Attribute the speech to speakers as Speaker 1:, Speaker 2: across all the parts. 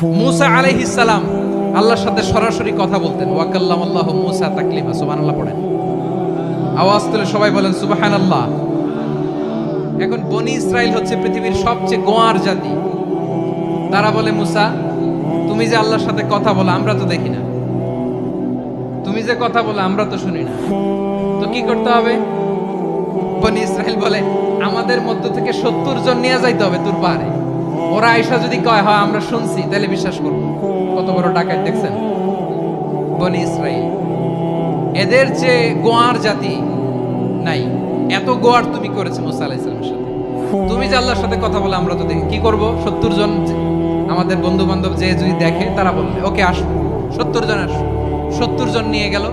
Speaker 1: মুসা আলাইহিস সালাম আল্লাহর সাথে সরাসরি কথা বলতেন। ওয়া কাল্লামাল্লাহু মুসা তাকলিমা। সুবহানাল্লাহ পড়েন, আওয়াজ তুলে সবাই বলেন সুবহানাল্লাহ। এখন বনি ইসরাইল হচ্ছে পৃথিবীর সবচেয়ে গোয়ার জাতি। তারা বলে, মুসা তুমি যে আল্লাহর সাথে কথা বলো আমরা তো দেখি না, তুমি যে কথা বলো আমরা তো শুনি না, তো কি করতে হবে? বনি ইসরাইল বলে, আমাদের মধ্য থেকে 70 জন নিয়ে যাইতে হবে তোর পাহাড়ে। ওরা আয়েশা যদি কয় হয় আমরা শুনছি তাহলে বিশ্বাস করবো। কত বড় ডাকাত দেখছেন বনি ইসরাইল। এদের যে গোয়ার জাতি নাই, এত গোয়ার তুমি করেছো মুসা আলাইহিস সালামের সাথে। তুমি যে আল্লাহর সাথে কথা বলে আমরা তো দেখি, কি করব? 70 জন আমাদের বন্ধু বান্ধব যে যদি দেখে তারা বলবে ওকে আসো, 70 জন আসো। 70 জন নিয়ে গেল।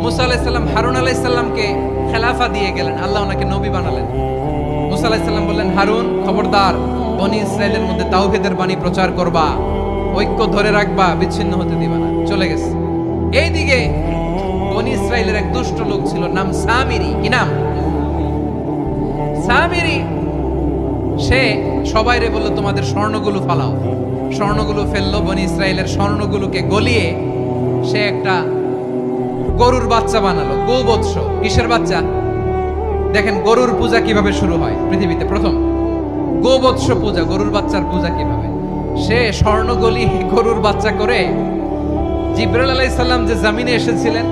Speaker 1: মুসা আলাইহিস সালাম হারুন আলাইহিস সালামকে খেলাফা দিয়ে গেলেন, আল্লাহ ওনাকে নবী বানালেন। মুসা আলাইহিস সালাম বললেন, হারুন খবরদার, বনি ইসরাইলের মধ্যে তাওহীদের বাণী প্রচার করবা, ঐক্য ধরে রাখবা, বিচ্ছিন্ন হতে দিবা না। চলে গেছে। এইদিকে বনি ইসরাইলের এক দুষ্ট লোক ছিল, নাম সামিরি। কি নাম? সামিরি। সে সবাইরে বলল তোমাদের স্বর্ণগুলো ফালাও। স্বর্ণগুলো ফেললো, বনি ইসরাইলের স্বর্ণগুলোকে গলিয়ে সে একটা গরুর বাচ্চা বানালো। গোবৎস। কিসের বাচ্চা? দেখেন গরুর পূজা কিভাবে শুরু হয় পৃথিবীতে প্রথম। গোবৎস পূজা, গরুর বাচ্চার পূজা কিভাবে। সে স্বর্ণ গলি গরুর বাচ্চা করে, জিবরাইল আলাইহিস সালাম যে জমিনে এসেছিলেন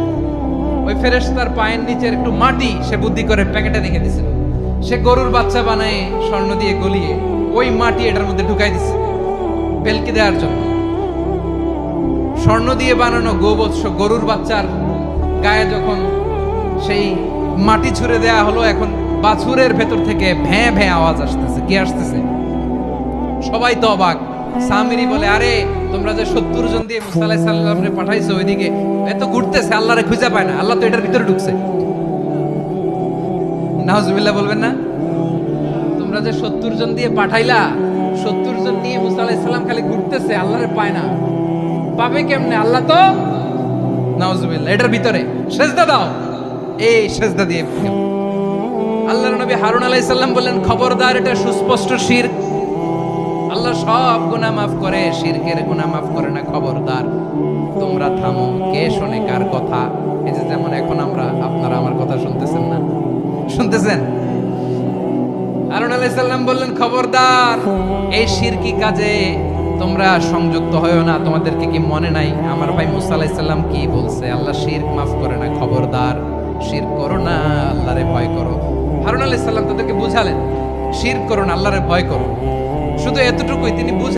Speaker 1: ওই ফেরেশতার পায়ের নিচের একটু মাটি সে বুদ্ধি করে প্যাকেটে রেখে দিয়েছিল। সে গরুর বাচ্চা বানায় স্বর্ণ দিয়ে গলিয়ে ওই মাটি এটার মধ্যে ঢুকাই দিচ্ছে বেলকে দেওয়ার জন্য। স্বর্ণ দিয়ে বানানো গোবৎস গরুর বাচ্চার গায়ে যখন সেই মাটি ছুঁড়ে দেয়া হলো, এখন বাছুরের ভেতর থেকে ভ্যাঁ ভ্যাঁ আওয়াজ আসতেছে। কি আসতেছে? সবাই তো অবাক। সামিরি বলে, আরে তোমরা যে 70 জন দিয়ে মুসা আলাইহিস সালামরে পাঠাইছো ওইদিকে, এত ঘুরতেছে, আল্লাহরে খুঁজে পায় না, আল্লাহ তো এটার ভিতরে ঢুকছে। নাউজুবিল্লাহ বলবেন না? তোমরা যে 70 জন দিয়ে পাঠাইলা, 70 জন নিয়ে মুসা আলাইহিস সালাম খালি ঘুরতেছে, আল্লাহরে পায় না। পাবে কেমনে? আল্লাহ তো নাউজুবিল্লাহ এটার ভিতরে। সেজদা দাও। এই সেজদা দিয়ে আল্লাহর নবী হারুন আলাইহিস সালাম বললেন, খবরদার, এটা সুস্পষ্ট শিরক। আল্লাহ সব গুনাহ মাফ করে, শিরকের গুনাহ মাফ করে না। খবরদার, তোমরা থামো। কে শোনে কার কথা? এই যে যেমন এখন আপনারা আমার কথা শুনতেছেন না? শুনতেছেন? হারুন আলাইহিস সালাম বললেন, খবরদার, এই শিরকি কাজে তোমরা সংযুক্ত হয়ো না। তোমাদেরকে কি মনে নাই আমার ভাই মুসা আলাইহিস সালাম কি বলছে? আল্লাহ শিরক মাফ করে না। খবরদার, শিরক করো না, আল্লাহরে ভয় করো। হারুন আলাইহিস সালাম তাদেরকে বুঝালেন, শিরক করো না, আল্লাহরে ভয় করো। শুধু এতটুকুই তিনি বুঝা